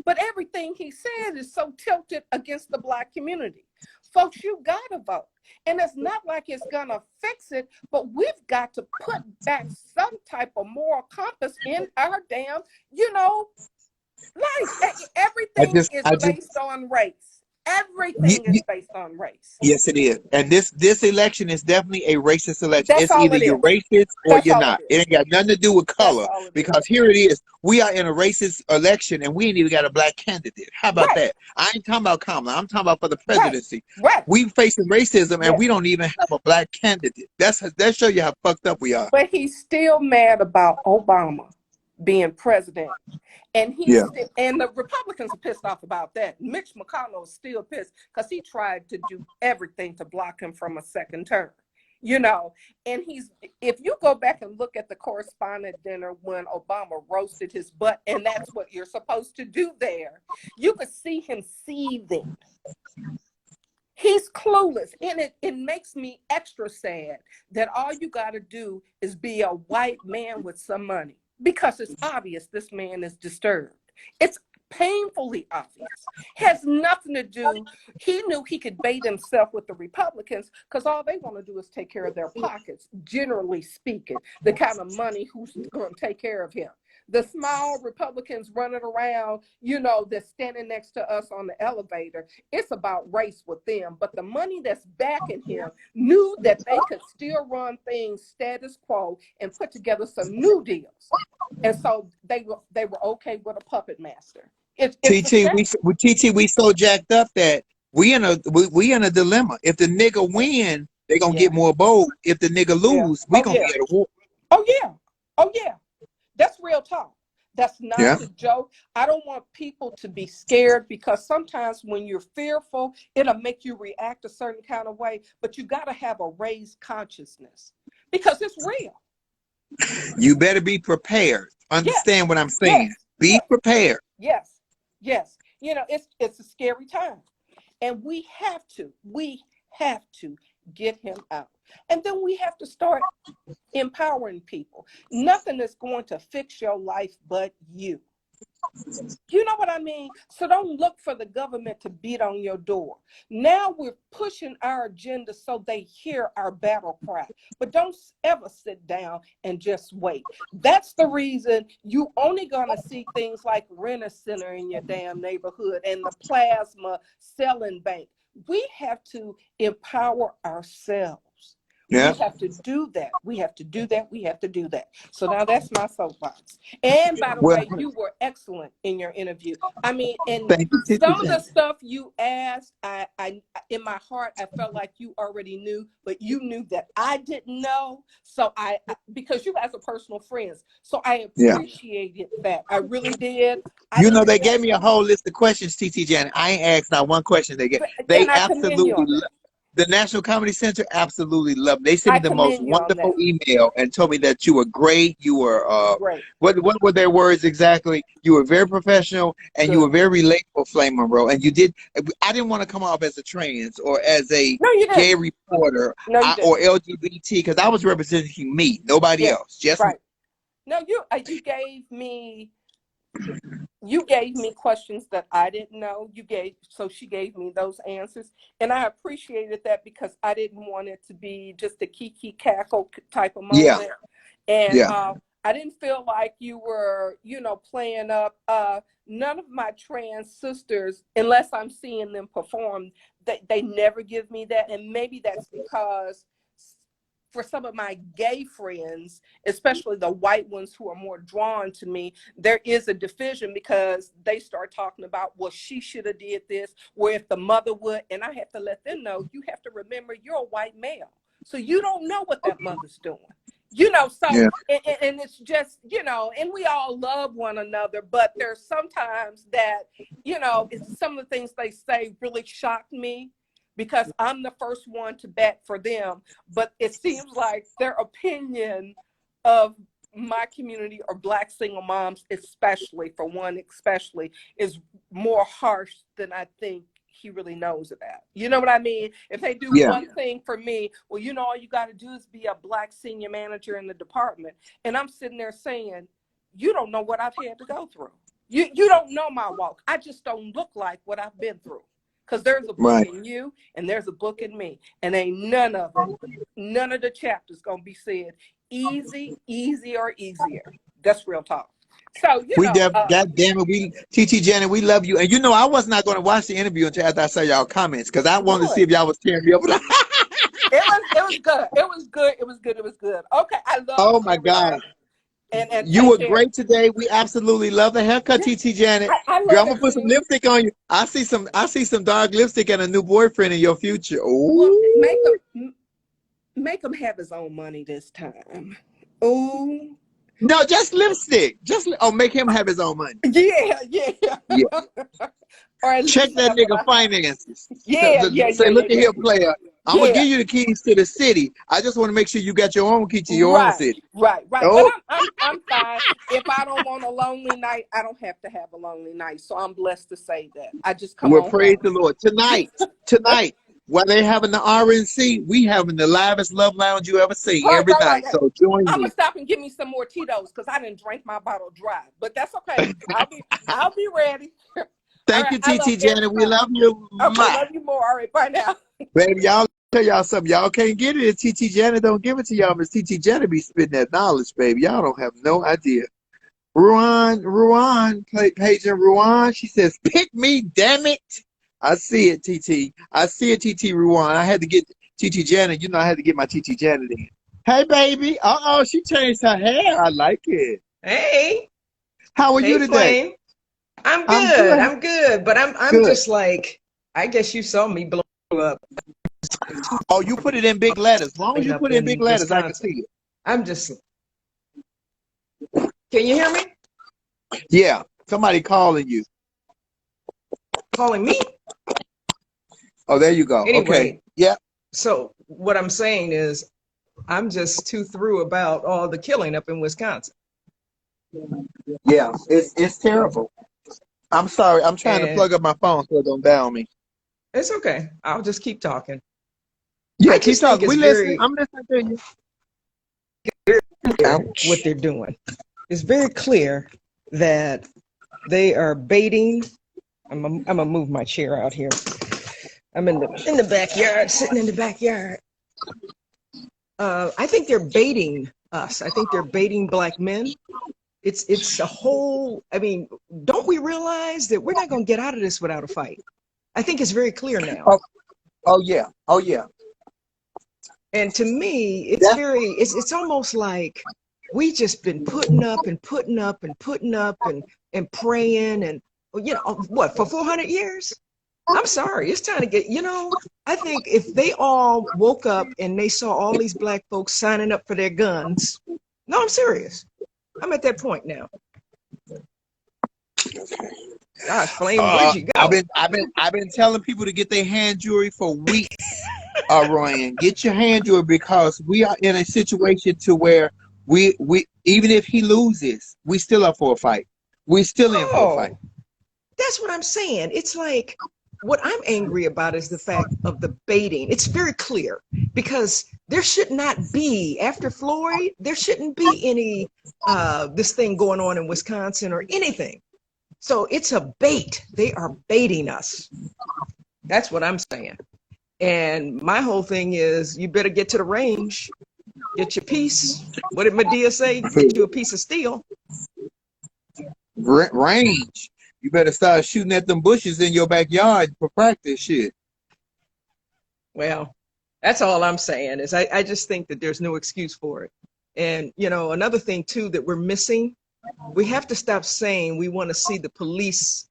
But everything he said is so tilted against the Black community. Folks, you gotta vote. And it's not like it's gonna fix it, but we've got to put back some type of moral compass in our damn, life. Everything is based on race. Everything is based on race. Yes, it is. And this election is definitely a racist election. That's It's all either it is. you're racist or That's you're all not. it It is. ain't got nothing to do with color. That's all it Because is. here it is. We are in a racist election and we ain't even got a Black candidate. How about Right. that? I ain't talking about Kamala. I'm talking about for the presidency. Right. We facing racism Yeah. and we don't even have a Black candidate. That show you how fucked up we are. But he's still mad about Obama being president. And and the Republicans are pissed off about that. Mitch McConnell is still pissed because he tried to do everything to block him from a second term. And if you go back and look at the correspondent dinner when Obama roasted his butt, and that's what you're supposed to do there, you could see him seething. He's clueless, and it makes me extra sad that all you got to do is be a white man with some money, because it's obvious this man is disturbed. It's painfully obvious. Has nothing to do. He knew he could bait himself with the Republicans because all they want to do is take care of their pockets, generally speaking, the kind of money who's going to take care of him. The small Republicans running around, that's standing next to us on the elevator, it's about race with them. But the money that's backing him knew that they could still run things status quo and put together some new deals. And so they were okay with a puppet master. We so jacked up that we in a dilemma. If the nigga win, they gonna get more bold. If the nigga lose, we gonna be at a war. Oh yeah. That's real talk. That's not a joke. I don't want people to be scared, because sometimes when you're fearful, it'll make you react a certain kind of way. But you got to have a raised consciousness, because it's real. You better be prepared. Understand what I'm saying. Be prepared. Yes. It's a scary time. And we have to get him out. And then we have to start empowering people. Nothing is going to fix your life but you. You know what I mean? So don't look for the government to beat on your door. Now we're pushing our agenda so they hear our battle cry. But don't ever sit down and just wait. That's the reason you only gonna see things like Rent-A-Center in your damn neighborhood and the plasma selling bank. We have to empower ourselves. Yeah. We have to do that. We have to do that. So now that's my soapbox. And by the way, you were excellent in your interview. I mean, and some of the stuff you asked, I in my heart, I felt like you already knew, but you knew that I didn't know. So because you guys are personal friends. So I appreciated that. I really did. They gave me a whole list of questions, TT Janet. I ain't asked not one question they absolutely love. The National Comedy Center absolutely loved. They sent me the most wonderful email and told me that you were great. You were great. What were their words exactly? You were very professional and you were very relatable, Flame Monroe. And you did. I didn't want to come off as a trans or as a gay reporter or LGBT, because I was representing me, nobody else. Just right. No, you gave me questions that I didn't know. So she gave me those answers, and I appreciated that, because I didn't want it to be just a kiki cackle type of moment. And Yeah. I didn't feel like you were, playing up. None of my trans sisters, unless I'm seeing them perform, they never give me that. And maybe that's because for some of my gay friends, especially the white ones who are more drawn to me, there is a division because they start talking about, well, she should have did this, or if the mother would. And I have to let them know, you have to remember you're a white male. So you don't know what that mother's doing. So, Yeah. and it's just, and we all love one another, but there's sometimes that, it's some of the things they say really shock me because I'm the first one to bat for them. But it seems like their opinion of my community or Black single moms, especially is more harsh than I think he really knows about. You know what I mean? If they do Yeah. one thing for me, well, all you got to do is be a Black senior manager in the department. And I'm sitting there saying, you don't know what I've had to go through. You don't know my walk. I just don't look like what I've been through. Because there's a book Right. in you and there's a book in me. And ain't none of the chapters going to be said easy, or easier. That's real talk. So, God damn it, TT Janet, we love you. And I was not going to watch the interview until after I saw y'all comments because I wanted to see if y'all was tearing me up. it was good. It was good. Okay, I love Oh you, my God. everybody. And You take were care. great today. We absolutely love the haircut, TT Janet. I love Girl, I'm it gonna put some too. lipstick on you. I see some dark lipstick and a new boyfriend in your future. Well, Ooh. make him have his own money this time. Ooh. No, just lipstick. Make him have his own money. Yeah. Yeah. Or at Check least that have what nigga I have. finances. Yeah. Say, look at here, player. I'm gonna Yeah. give you the keys to the city. I just want to make sure you got your own key to your own city. Right. Oh, But I'm fine. If I don't want a lonely night, I don't have to have a lonely night. So I'm blessed to say that. I just come well, on praise home. the Lord. Tonight, while they having the RNC, we having the livest love lounge you ever seen every night. Right. So join I'm me. gonna stop and give me some more Tito's because I didn't drink my bottle dry. But that's okay. I'll be ready. All Thank right. you, I love TT Janet. We everybody. love you. Okay, Mwah. love you more. All right, bye now. Baby, y'all tell y'all something. Y'all can't get it if TT Janet don't give it to y'all. Miss TT Janet be spitting that knowledge, baby. Y'all don't have no idea. Ruan, paging Ruan. She says, pick me, damn it. I see it, TT. I see it, TT Ruan. I had to get TT Janet. I had to get my TT Janet in. Hey, baby. Uh-oh, she changed her hair. I like it. Hey, How are you hey, today? Flame. I'm I'm good. good. I'm good. But I'm Good. just like, I guess you saw me blow up. Oh, you put it in big letters. As long as you Up put it in big in letters, I can Wisconsin. see it. I'm just. Can you hear me? Yeah. Somebody calling you. Calling me? Oh, there you go. Anyway. Okay. Yeah. So what I'm saying is, I'm just too through about all the killing up in Wisconsin. Yeah. It's terrible. I'm sorry. I'm trying to And plug up my phone so it don't die on me. it's okay. I'll just keep talking. Yeah, I keep just think talking. it's We listening. I'm listening to you. Ouch. what they're doing. It's very clear that they are baiting. I'm gonna move my chair out here. I'm in the backyard, sitting in the backyard. I think they're baiting us. I think they're baiting Black men. It's a whole. I mean, don't we realize that we're not gonna get out of this without a fight? I think it's very clear now. Oh yeah. Oh yeah. And to me, it's almost like we just been putting up and putting up and putting up and praying and what for 400 years. I'm sorry, it's time to get. I think if they all woke up and they saw all these Black folks signing up for their guns. No, I'm serious. I'm at that point now. Gosh, Flame, where'd you go? I've been telling people to get their hand jewelry for weeks. Ryan, get your hand jewelry because we are in a situation to where we even if he loses, we still up for a fight. We still in for a fight. That's what I'm saying. It's like what I'm angry about is the fact of the baiting. It's very clear because there should not be after Floyd. There shouldn't be any this thing going on in Wisconsin or anything. So it's a bait. They are baiting us. That's what I'm saying. And my whole thing is you better get to the range. Get your piece. What did Medea say? Get you a piece of steel. Range. You better start shooting at them bushes in your backyard for practice shit. Well, that's all I'm saying is I just think that there's no excuse for it. And, you know, another thing, too, that we're missing, we have to stop saying we want to see the police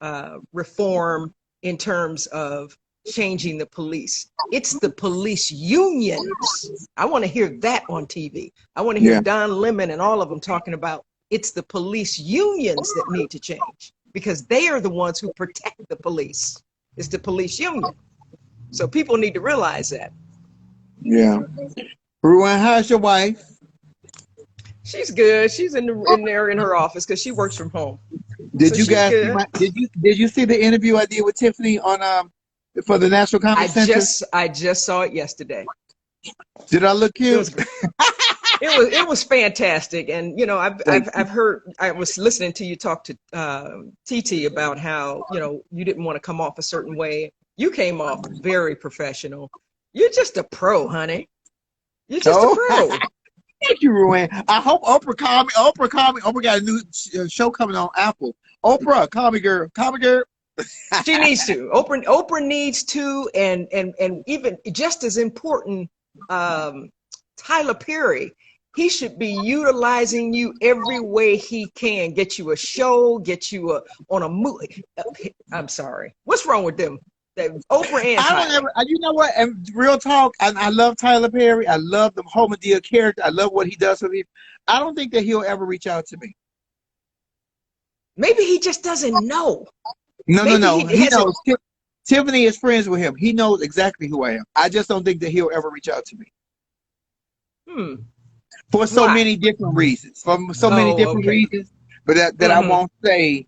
reform in terms of changing the police. It's the police unions. I want to hear that on TV. I want to hear Don Lemon and all of them talking about it's the police unions that need to change because they are the ones who protect the police. It's the police union. So people need to realize that. Yeah. Ruan, how's your wife? She's good. She's in there in her office because she works from home. Did So you she's guys good. did you see the interview I did with Tiffany on for the National Comedy Center? I just saw it yesterday. Did I look cute? It was fantastic. And you know, I've heard, I was listening to you talk to TT about how, you know, you didn't want to come off a certain way. You came off very professional. You're just a pro, honey. You're just a pro. Thank you, Ruan. I hope Oprah called me. Oprah called me. Oprah got a new show coming on Apple. Oprah, call me, girl. Call me, girl. She needs to. Oprah needs to, and even just as important, Tyler Perry. He should be utilizing you every way he can. Get you a show. Get you on a movie. I'm sorry. What's wrong with them? Oprah and Tyler. You know what? And real talk, I love Tyler Perry. I love the whole Medea character. I love what he does for me. I don't think that he'll ever reach out to me. Maybe he just doesn't know. No. He knows. Tiffany is friends with him. He knows exactly who I am. I just don't think that he'll ever reach out to me. For so many different reasons. For so many different reasons. But that I won't say.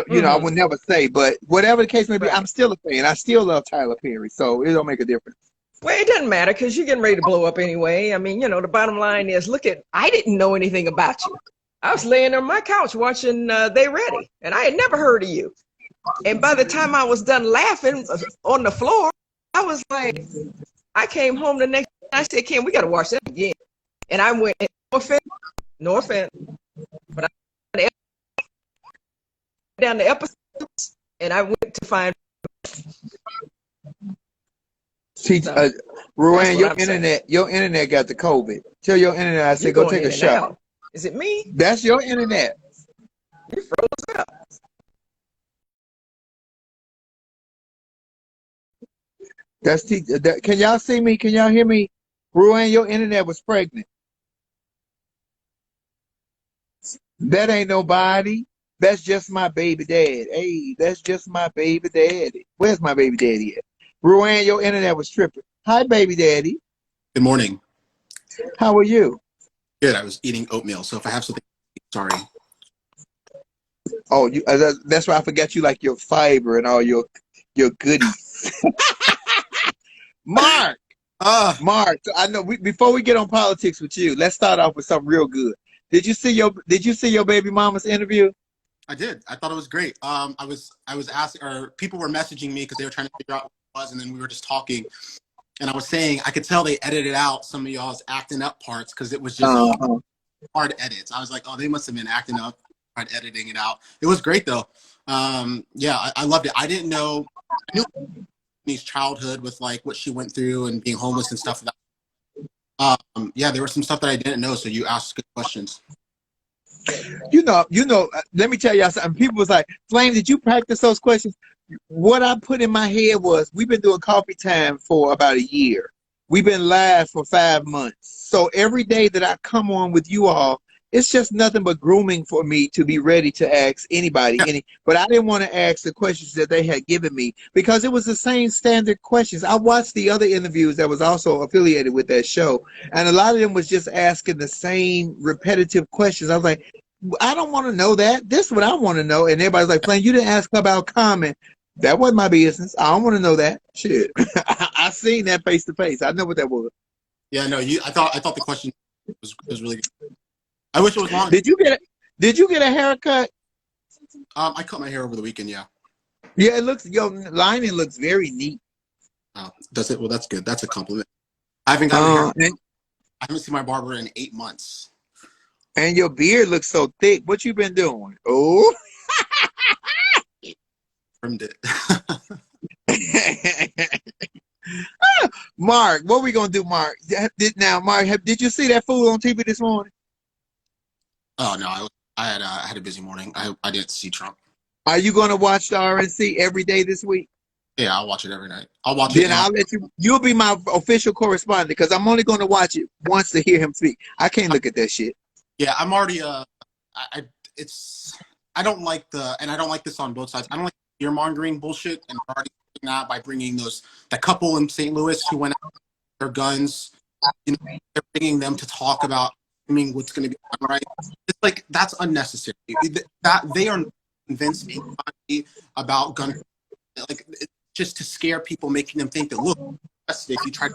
You know, I would never say, but whatever the case may be, I'm still a fan. I still love Tyler Perry, so it don't make a difference. Well, it doesn't matter because you're getting ready to blow up anyway. I mean, you know, the bottom line is, I didn't know anything about you. I was laying on my couch watching They Ready, and I had never heard of you. And by the time I was done laughing on the floor, I was like, I came home the next day, I said, Kim, we got to watch that again. And I went, no offense, but I down the episodes, and I went to find. See, Ruan, your internet got the COVID. Tell your internet I said go take a shot. Is it me? That's your internet. You froze up. Can y'all see me? Can y'all hear me? Ruan, your internet was pregnant. That ain't nobody. That's just my baby dad. Hey, that's just my baby daddy. Where's my baby daddy at? Ruan, your internet was tripping. Hi, baby daddy. Good morning. How are you? Good. I was eating oatmeal, so if I have something, sorry. Oh, that's why I forgot you like your fiber and all your goodies. Mark. Mark. So I know before we get on politics with you, let's start off with something real good. Did you see your baby mama's interview? I did. I thought it was great. I was asking, or people were messaging me because they were trying to figure out what it was, and then we were just talking. And I was saying I could tell they edited out some of y'all's acting up parts because it was just hard edits. I was like, oh, they must have been acting up, hard editing it out. It was great though. Yeah, I loved it. I didn't know. I knew Tiffany's childhood with like what she went through and being homeless and stuff. Yeah, there was some stuff that I didn't know. So you asked good questions. You know, let me tell y'all something. People was like, Flame, did you practice those questions? What I put in my head was, we've been doing coffee time for about a year. We've been live for 5 months. So every day that I come on with you all, it's just nothing but grooming for me to be ready to ask anybody any. But I didn't want to ask the questions that they had given me because it was the same standard questions. I watched the other interviews that was also affiliated with that show, and a lot of them was just asking the same repetitive questions. I was like, I don't want to know that. This is what I want to know. And everybody's like, Flame, you didn't ask about Common. That wasn't my business. I don't want to know that. Shit. I seen that face to face. I know what that was. Yeah, no, I thought the question was really good. I wish it was longer. Did you get a haircut? I cut my hair over the weekend, yeah. Yeah, your lining looks very neat. Oh, does it? Well, that's good. That's a compliment. I haven't gotten hair. I haven't seen my barber in 8 months. And your beard looks so thick. What you been doing? Oh. Trimmed it. Mark, what we gonna do, Mark? Did you see that fool on TV this morning? Oh no, I had a busy morning. I didn't see Trump. Are you gonna watch the RNC every day this week? Yeah, I'll watch it every night. I'll watch it. Then I'll let you. You'll be my official correspondent because I'm only going to watch it once to hear him speak. I can't look at that shit. Yeah, I'm already. I don't like and I don't like this on both sides. I don't like fear mongering bullshit, and we're already doing that by bringing the couple in St. Louis who went out with their guns. You know, they're bringing them to talk about what's going to be done right. It's like that's unnecessary. That they are convinced anybody about gun. Like just to scare people, making them think that look, if you try to,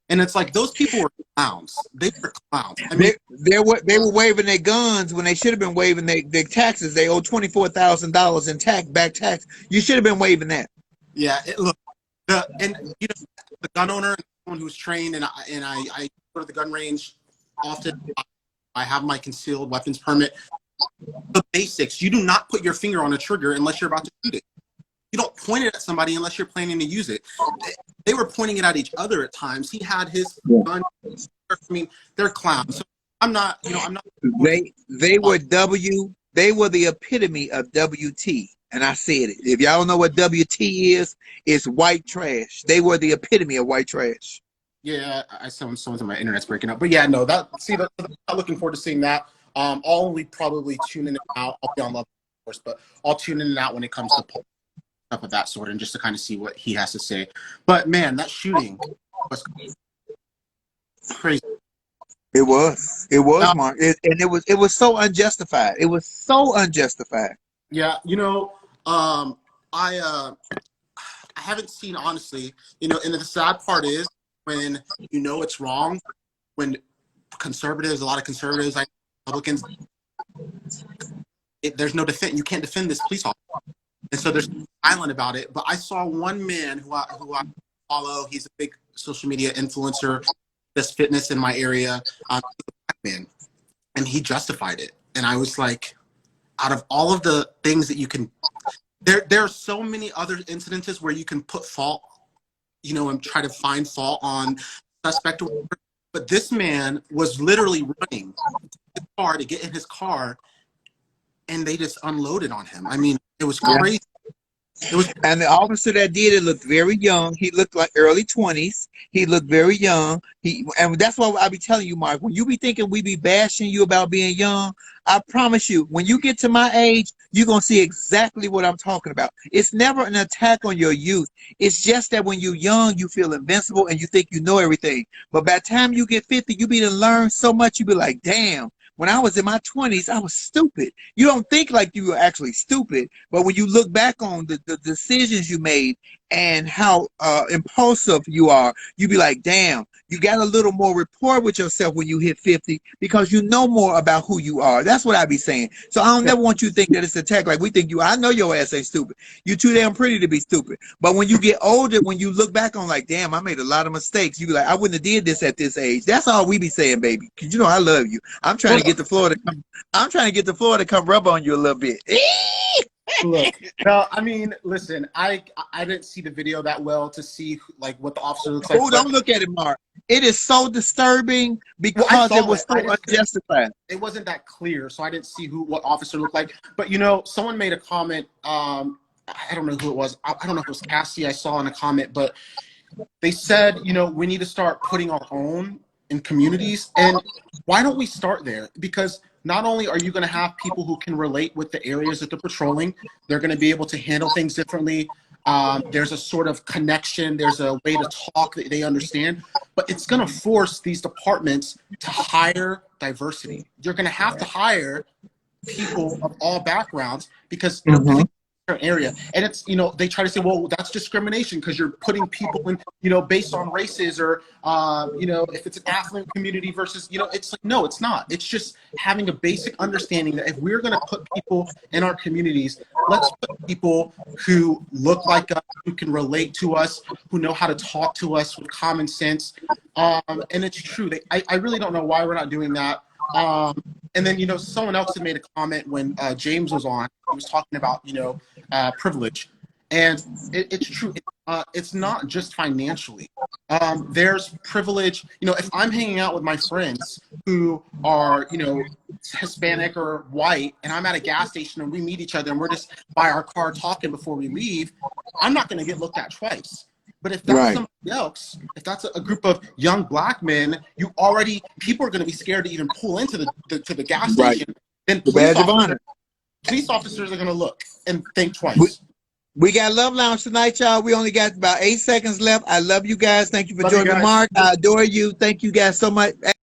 and it's like those people were clowns. They were clowns. I mean, they were waving their guns when they should have been waving their taxes. They owe $24,000 in back tax. You should have been waving that. Yeah, look, the gun owner, someone who's trained, and I go to the gun range often. I have my concealed weapons permit. The basics: you do not put your finger on a trigger unless you're about to shoot it. You don't point it at somebody unless you're planning to use it. They were pointing it at each other at times. He had his gun. I mean, they're clowns. So I'm not. They were the epitome of WT. And I said it. If y'all don't know what WT is, it's white trash. They were the epitome of white trash. Yeah, someone's on my internet's breaking up. But yeah, no, I'm not looking forward to seeing that. I'll only probably tune in and out. I'll be on Love, of course, but I'll tune in and out when it comes to stuff of that sort, and just to kind of see what he has to say. But man, that shooting was crazy. It was, Mark, and it was so unjustified. It was so unjustified. Yeah, I haven't seen, honestly, and the sad part is when it's wrong, when a lot of conservatives, Republicans, there's no defense. You can't defend this police officer. And so there's silent about it. But I saw one man who I follow. He's a big social media influencer, does fitness in my area, man, and he justified it. And I was like, out of all of the things that you can, there are so many other incidences where you can put fault, and try to find fault on suspect. But this man was literally running to get in his car, and they just unloaded on him. I mean, it was crazy. And the officer that did it looked very young. He looked like early 20s. He looked very young. And that's why I be telling you, Mark, when you be thinking we be bashing you about being young, I promise you, when you get to my age, you're going to see exactly what I'm talking about. It's never an attack on your youth. It's just that when you're young, you feel invincible and you think you know everything. But by the time you get 50, you be to learn so much, you be like, damn. When I was in my 20s, I was stupid. You don't think like you were actually stupid, but when you look back on the decisions you made and how impulsive you are, you be like, damn, you got a little more rapport with yourself when you hit 50 because you know more about who you are. That's what I be saying. So I don't never want you to think that it's a attack like we think you. I know your ass ain't stupid. You too damn pretty to be stupid. But when you get older, when you look back on like, damn, I made a lot of mistakes, you be like, I wouldn't have did this at this age. That's all we be saying, baby. Because you know I love you. I'm trying to get the floor to come rub on you a little bit. Look, no, I mean, listen, I didn't see the video that well to see like what the officer looks like. Oh, don't look at it, Mark. It is so disturbing because it was so unjustified. It wasn't that clear, so I didn't see what officer looked like. But someone made a comment. I don't know who it was. I don't know if it was Cassie. I saw in a comment, but they said, we need to start putting our own in communities. And why don't we start there? Because not only are you going to have people who can relate with the areas that they're patrolling, they're going to be able to handle things differently. There's a sort of connection. There's a way to talk that they understand. But it's going to force these departments to hire diversity. You're going to have to hire people of all backgrounds because area, and it's, you know, they try to say, well, that's discrimination because you're putting people in, you know, based on races, or you know, if it's an affluent community versus, you know, it's like, no, it's not. It's just having a basic understanding that if we're going to put people in our communities, let's put people who look like us, who can relate to us, who know how to talk to us with common sense. And it's true. I really don't know why we're not doing that. And then, you know, someone else had made a comment when James was on. He was talking about, you know, privilege. And it's true. It's not just financially. There's privilege. You know, if I'm hanging out with my friends who are, you know, Hispanic or white, and I'm at a gas station and we meet each other and we're just by our car talking before we leave, I'm not going to get looked at twice. But if that's somebody else, if that's a group of young black men, people are going to be scared to even pull into the gas station. Then police officers are going to look and think twice. We got Love Lounge tonight, y'all. We only got about 8 seconds left. I love you guys. Thank you for joining me, Mark. I adore you. Thank you guys so much.